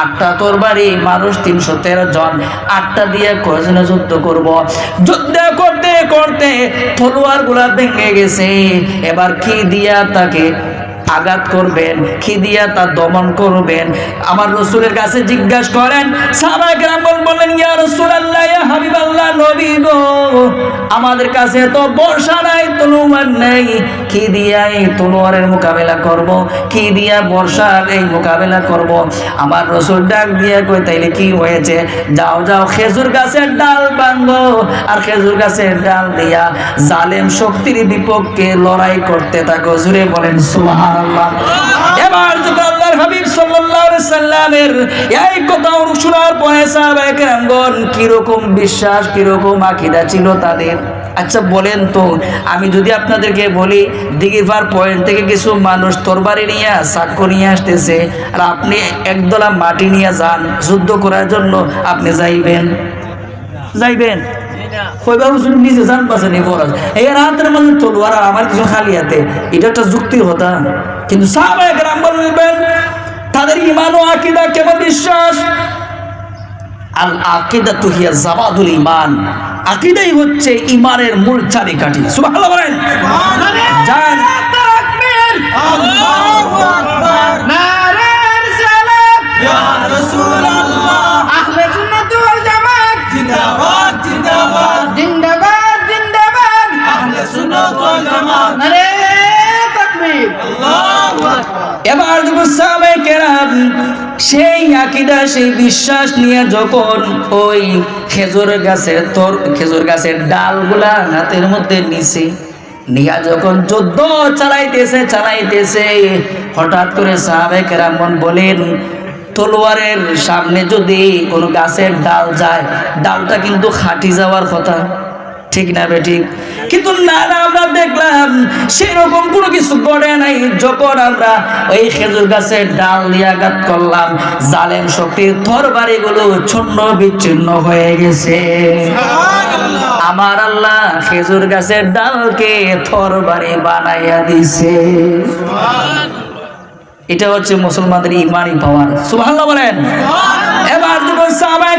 8টা তরবারি, মানুষ 313 জন, 8টা দিয়ে কয়জনে যুদ্ধ করব? যুদ্ধ করতে করতে তলোয়ার গুলা ভেঙে গেছে। এবার কি দিয়া তাকে আঘাত করবেন, কি দিয়া তা দমন করবেন? আমার রাসূলের কাছে জিজ্ঞাসা করেন। সাহাবায়ে কেরাম বললেন, ইয়া রাসূলুল্লাহ, ইয়া হাবিবাল্লাহ, নবী গো, আমাদের কাছে তো বর্শা নাই, তলোয়ার নাই, কি দিয়া এই তলোয়ারের মোকাবেলা করব? কি দিয়া বর্শার এই মোকাবেলা করব? আমার রাসূল ডাক দিয়া কই, তাইলে কি হয়েছে? যাও যাও, খেজুর গাছের ডাল ভাঙো, আর খেজুর গাছের ডাল দিয়া জালেম শক্তির বিপক্ষে লড়াই করতে থাকো। জোরে বলেন সুবহানাল্লাহ। এবার যখন আল্লাহর হাবিব সাল্লাল্লাহু আলাইহি সাল্লামের এই কথা শোনার পরে সাহাবায়ে কেরামগণ কিরকম বিশ্বাস, কিরকম আকীদা ছিল তাদের। আচ্ছা বলেন তো, আমি যদি আপনাদেরকে বলি দিঘিপাড় পয়েন্ট থেকে কিছু মানুষ তরবারি নিয়ে সাক্ষ্য নিয়ে আসতেছে, আর আপনি একদলা মাটি নিয়ে যান যুদ্ধ করার জন্য, আপনি যাইবেন? যাইবেন? নিজে যান পাশে নিয়ে বলা এই রাতের মধ্যে তলোয়ার আর আমার কিছু খালি হাতে, এটা একটা যুক্তির কথা। কিন্তু সাহাবায়ে কেরাম বলবেন তাদের ঈমান ও আকীদা কেমন বিশ্বাস। আল আকিদাতু হিয়া জাবাদুল ঈমান, আকীদাই হচ্ছে ঈমানের মূল চাবিকাঠি। সুবহানাল্লাহ বলেন। জান তাকবীর, আল্লাহু আকবার, নারে রিসালাত, ইয়া রাসূলুল্লাহ, আহলে সুন্নাত ওয়াল জামাত, জিন্দাবাদ জিন্দাবাদ, জিন্দাবাদ জিন্দাবাদ, আহলে সুন্নাত ওয়াল জামাত, নারে তাকবীর, আল্লাহু আকবার। এবার যখন সাহাবায়ে কেরাম সেই আকীদা, সেই বিশ্বাস নিয়ে যখন ওই খেজুর গাছের ডালগুলা হাতের মধ্যে নিছে, নিয়া যখন যুদ্ধ চালাইতেছে, হঠাৎ করে সাহাবায়ে কেরাম বলেন, তলোয়ারের সামনে যদি কোনো গাছের ডাল যায়, ডালটা কিন্তু খাটি যাওয়ার কথা, ঠিক না বেঠিক? কিন্তু না, আমরা দেখলাম সেরকম কোনো কিছু ঘটে নাই। যখন আমরা ওই খেজুর গাছের ডাল দিয়ে আঘাত করলাম, জালেম শক্তির তরবারিগুলো ছন্ন বিচ্ছিন্ন হয়ে গেছে। আমার আল্লাহ খেজুর গাছের ডালকে তরবারি বানাইয়া দিছে। এটা হচ্ছে মুসলমানদের ইমানি পাওয়ার। সুবহানাল্লাহ বলেন। এবার যখন সাহাবায়ে